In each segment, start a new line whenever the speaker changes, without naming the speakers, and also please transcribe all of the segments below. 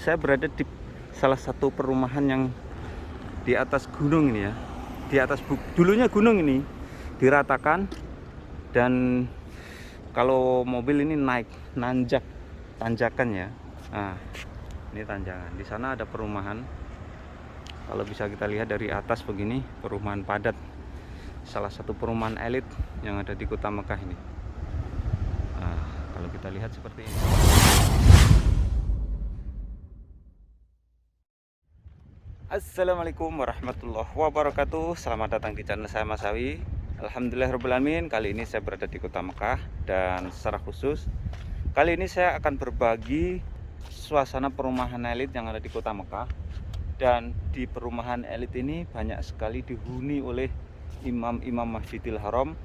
Saya berada di salah satu perumahan yang di atas gunung ini ya. Di atas dulunya gunung ini diratakan, dan kalau mobil ini naik tanjakan ya. Nah, ini tanjakan. Di sana ada perumahan. Kalau bisa kita lihat dari atas begini, perumahan padat. Salah satu perumahan elit yang ada di kota Mekah ini. Nah, kalau kita lihat seperti ini. Assalamualaikum warahmatullahi wabarakatuh. Selamat datang di channel saya, Mas Sawi. Alhamdulillahirobbilalamin. Kali ini saya berada di kota Mekah, dan secara khusus kali ini saya akan berbagi suasana perumahan elit yang ada di kota Mekah. Dan di perumahan elit ini banyak sekali dihuni oleh imam-imam Masjidil Haram,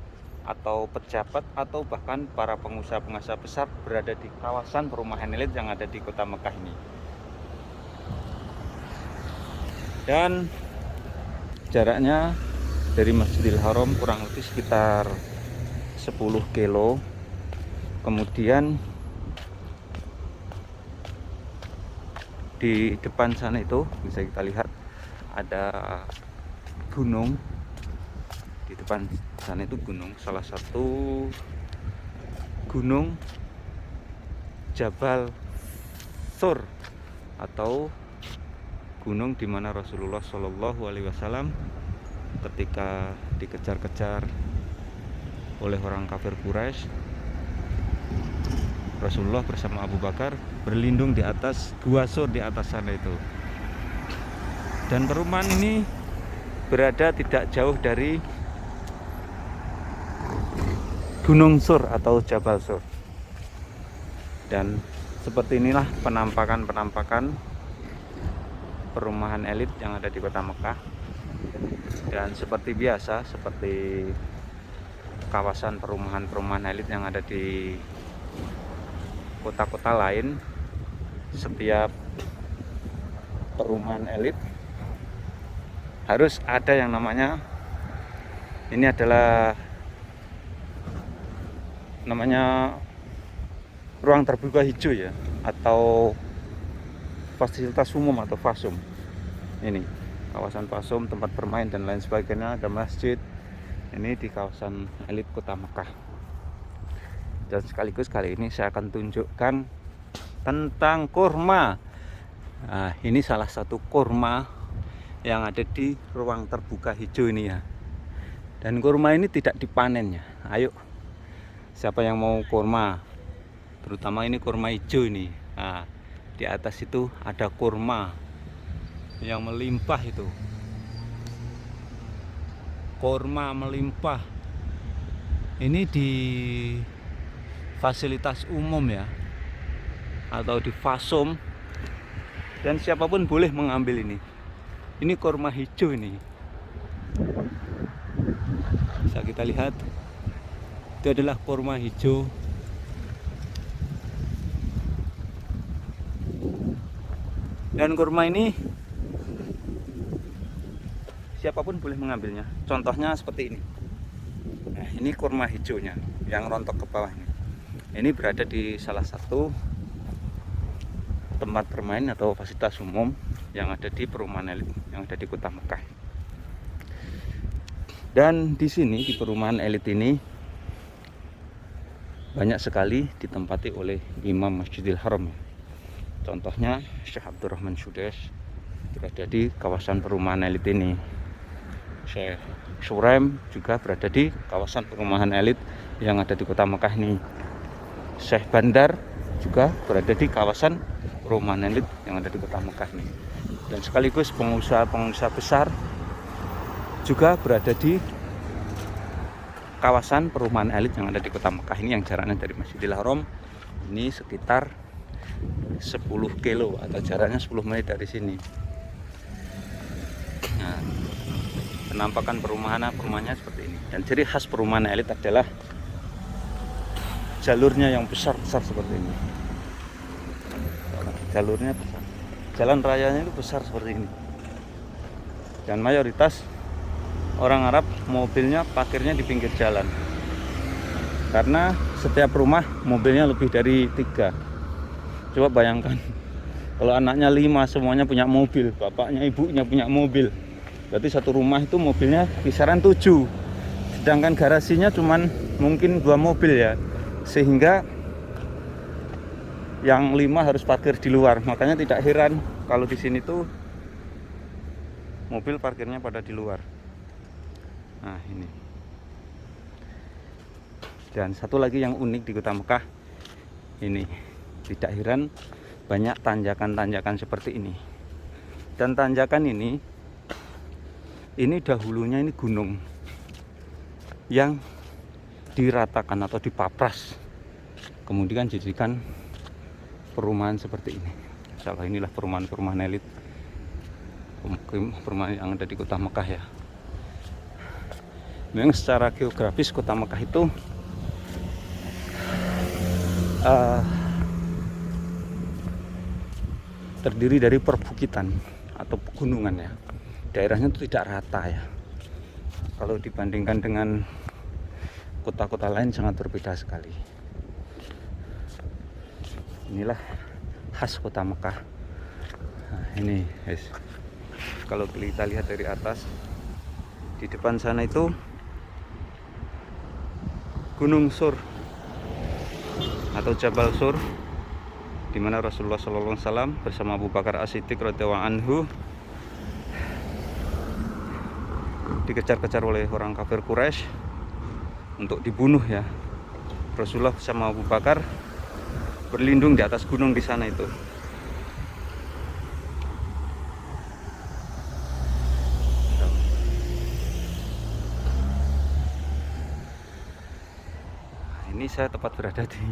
atau pejabat, atau bahkan para pengusaha-pengusaha besar berada di kawasan perumahan elit yang ada di kota Mekah ini. Dan jaraknya dari Masjidil Haram kurang lebih sekitar 10 kilo. Kemudian di depan sana itu bisa kita lihat ada gunung. Di depan sana itu gunung, salah satu gunung Jabal Sur, atau gunung di mana Rasulullah Shallallahu Alaihi Wasallam ketika dikejar-kejar oleh orang kafir Quraisy, Rasulullah bersama Abu Bakar berlindung di atas gua Sur di atas sana itu. Dan perumahan ini berada tidak jauh dari Gunung Sur atau Jabal Sur. Dan seperti inilah penampakan perumahan elit yang ada di kota Mekah. Dan seperti biasa, seperti kawasan perumahan elit yang ada di kota-kota lain, setiap perumahan elit harus ada yang namanya, ini adalah namanya ruang terbuka hijau ya, atau fasilitas umum atau fasum. Ini kawasan fasum, tempat bermain dan lain sebagainya, ada masjid. Ini di kawasan elit kota Mekah. Dan sekaligus kali ini saya akan tunjukkan tentang kurma. Nah, ini salah satu kurma yang ada di ruang terbuka hijau ini ya. Dan kurma ini tidak dipanen ya. Ayo, siapa yang mau kurma? Terutama ini kurma hijau ini. Nah, di atas itu ada kurma yang melimpah itu. Kurma melimpah. Ini di fasilitas umum ya, atau di fasum, dan siapapun boleh mengambil ini. Ini kurma hijau ini. Bisa kita lihat, itu adalah kurma hijau. Dan kurma ini siapapun boleh mengambilnya. Contohnya seperti ini. Nah, ini kurma hijaunya yang rontok ke bawah ini. Ini berada di salah satu tempat bermain atau fasilitas umum yang ada di perumahan elit yang ada di kota Mekah. Dan di sini, di perumahan elit ini, banyak sekali ditempati oleh imam Masjidil Haram. Contohnya Syekh Abdurrahman Sudes berada di kawasan perumahan elit ini. Syekh Surem juga berada di kawasan perumahan elit yang ada di kota Mekah ini. Syekh Bandar juga berada di kawasan perumahan elit yang ada di kota Mekah ini. Dan sekaligus pengusaha-pengusaha besar juga berada di kawasan perumahan elit yang ada di kota Mekah ini, yang jaraknya dari Masjidil Haram ini sekitar 10 kilo, atau jaraknya 10 menit dari sini. Nah, penampakan perumahannya seperti ini. Dan ciri khas perumahan elit adalah jalurnya yang besar-besar seperti ini. Jalurnya besar, jalan rayanya itu besar seperti ini. Dan mayoritas orang Arab mobilnya parkirnya di pinggir jalan, karena setiap rumah mobilnya lebih dari 3. Coba bayangkan, Kalau anaknya 5 semuanya punya mobil, bapaknya ibunya punya mobil, berarti satu rumah itu mobilnya kisaran 7. Sedangkan garasinya cuman mungkin 2 mobil ya, sehingga yang 5 harus parkir di luar. Makanya tidak heran kalau di sini tuh mobil parkirnya pada di luar. Nah ini. Dan satu lagi yang unik di Kota Mekah ini, tidak heran banyak tanjakan-tanjakan seperti ini. Dan tanjakan ini dahulunya ini gunung yang diratakan atau dipapras, kemudian dijadikan perumahan seperti ini. Insyaallah inilah perumahan-perumahan elit, perumahan yang ada di Kota Mekah ya. Memang secara geografis Kota Mekah itu terdiri dari perbukitan atau pegunungan ya. Daerahnya itu tidak rata ya. Kalau dibandingkan dengan kota-kota lain sangat berbeda sekali. Inilah khas Kota Mekah. Nah, ini guys, kalau kita lihat dari atas, di depan sana itu Gunung Sur atau Jabal Sur, di mana Rasulullah SAW bersama Abu Bakar As-Siddiq radhiyallahu anhu dikejar-kejar oleh orang kafir Quraisy untuk dibunuh ya. Rasulullah bersama Abu Bakar berlindung di atas gunung di sana itu. Ini saya tepat berada di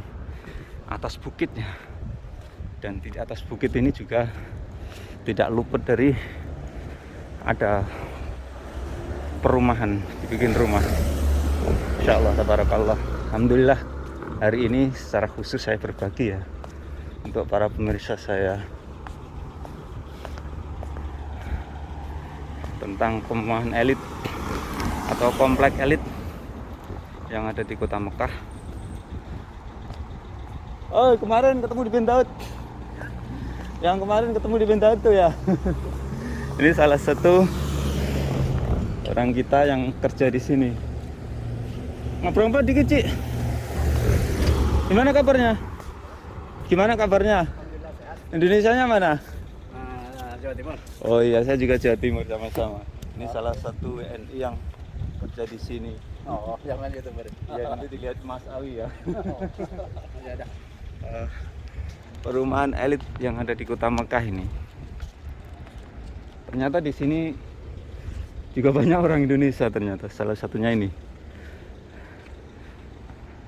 atas bukitnya, dan di atas bukit ini juga tidak luput dari ada perumahan, dibikin rumah. Insyaallah tabarakallah. Alhamdulillah hari ini secara khusus saya berbagi ya untuk para pemirsa saya tentang perumahan elit atau komplek elit yang ada di Kota Mekah. Oh, kemarin ketemu di Ben Daud. Yang kemarin ketemu di Ben Daud tuh ya. Ini salah satu orang kita yang kerja di sini. Ngobrol-ngobrol dikit, Cik. Gimana kabarnya? Gimana kabarnya?
Alhamdulillah sehat.
Indonesianya mana?
Jawa Timur.
Oh iya, saya juga Jawa Timur sama-sama. Ini salah satu WNI yang kerja di sini.
Oh, jangan YouTuber.
Ya, nanti dilihat Mas Awi ya.
Ya ada.
Perumahan elit yang ada di Kota Mekah ini. Ternyata di sini juga banyak orang Indonesia ternyata. Salah satunya ini.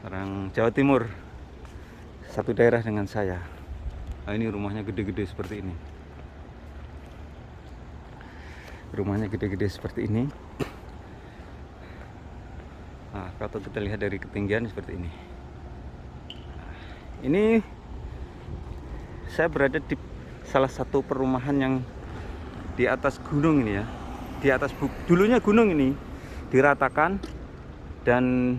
Orang Jawa Timur. Satu daerah dengan saya. Nah, ini rumahnya gede-gede seperti ini. Rumahnya gede-gede seperti ini. Nah, kalau kita lihat dari ketinggian seperti ini. Ini saya berada di salah satu perumahan yang di atas gunung ini ya. Di atas dulunya gunung ini diratakan, dan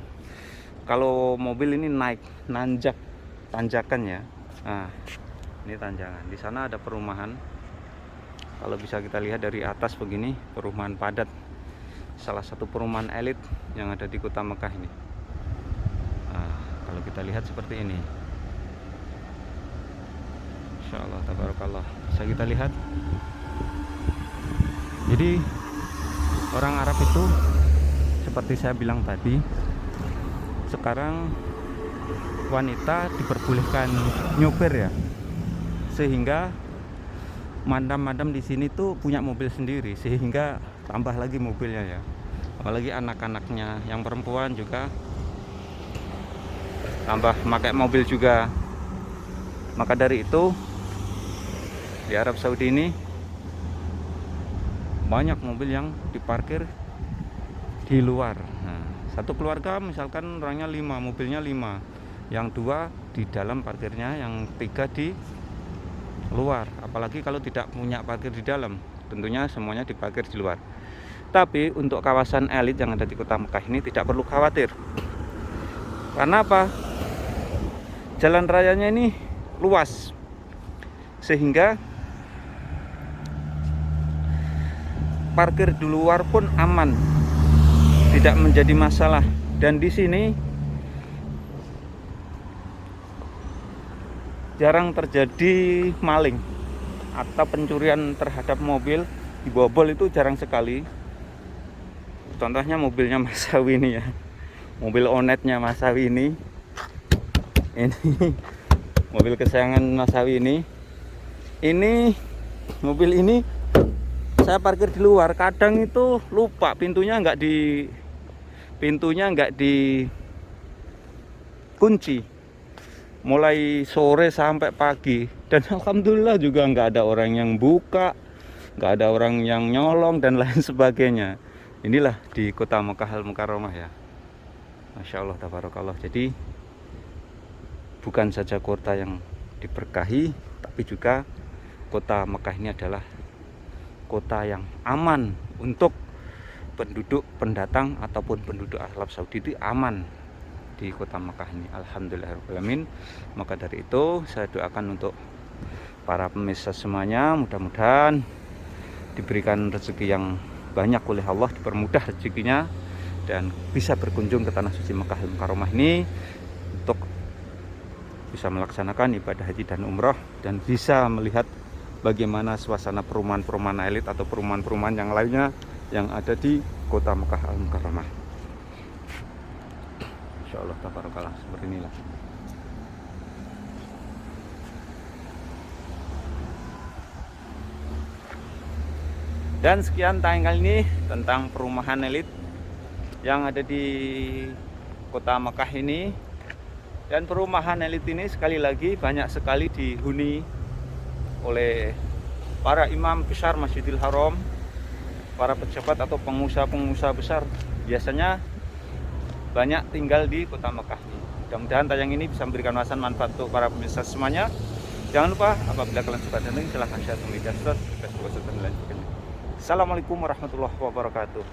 kalau mobil ini naik nanjak tanjakan ya. Nah, ini tanjakan. Di sana ada perumahan. Kalau bisa kita lihat dari atas begini, perumahan padat. Salah satu perumahan elit yang ada di Kota Mekah ini. Nah, kalau kita lihat seperti ini. Insyaallah tabarakallah. Bisa kita lihat. Jadi orang Arab itu seperti saya bilang tadi, sekarang wanita diperbolehkan nyopir ya, sehingga madam-madam di sini tuh punya mobil sendiri, sehingga tambah lagi mobilnya ya. Apalagi anak-anaknya yang perempuan juga tambah pakai mobil juga. Maka dari itu di Arab Saudi ini banyak mobil yang diparkir di luar. Nah, satu keluarga misalkan orangnya 5, mobilnya 5, yang 2 di dalam parkirnya, yang 3 di luar. Apalagi kalau tidak punya parkir di dalam, tentunya semuanya diparkir di luar. Tapi untuk kawasan elit yang ada di Kota Mekah ini tidak perlu khawatir. Karena apa? Jalan rayanya ini luas, sehingga parkir di luar pun aman, tidak menjadi masalah. Dan di sini jarang terjadi maling atau pencurian terhadap mobil. Dibobol itu jarang sekali. Contohnya mobilnya Mas Sawi ini ya, mobil Onetnya Mas Sawi ini mobil kesayangan Mas Sawi ini mobil ini saya parkir di luar, kadang itu lupa pintunya nggak dikunci mulai sore sampai pagi, dan alhamdulillah juga nggak ada orang yang buka, nggak ada orang yang nyolong dan lain sebagainya. Inilah di kota Mekah Al-Mukarramah ya, Masya Allah tabarakallah. Jadi bukan saja kota yang diberkahi, tapi juga kota Mekah ini adalah kota yang aman untuk penduduk pendatang ataupun penduduk Arab Saudi, itu aman di kota Mekah ini, alhamdulillahirrahmanirrahim. Maka dari itu saya doakan untuk para pemirsa semuanya, mudah-mudahan diberikan rezeki yang banyak oleh Allah, dipermudah rezekinya, dan bisa berkunjung ke tanah suci Mekah Al-Mukarramah ini untuk bisa melaksanakan ibadah haji dan umroh, dan bisa melihat bagaimana suasana perumahan-perumahan elit atau perumahan-perumahan yang lainnya yang ada di kota Mekah Al-Mukarramah. Insyaallah tabarakallah, seperti inilah. Dan sekian tayang kali ini tentang perumahan elit yang ada di kota Mekah ini. Dan perumahan elit ini sekali lagi banyak sekali dihuni oleh para imam besar Masjidil Haram, para pejabat atau pengusaha-pengusaha besar, biasanya banyak tinggal di kota Mekah ini. Mudah-mudahan tayang ini bisa memberikan wawasan manfaat untuk para pemirsa semuanya. Jangan lupa apabila kalian suka dan silahkan share ke media sosial, Facebook dan lain sebagainya. Assalamualaikum warahmatullahi wabarakatuh.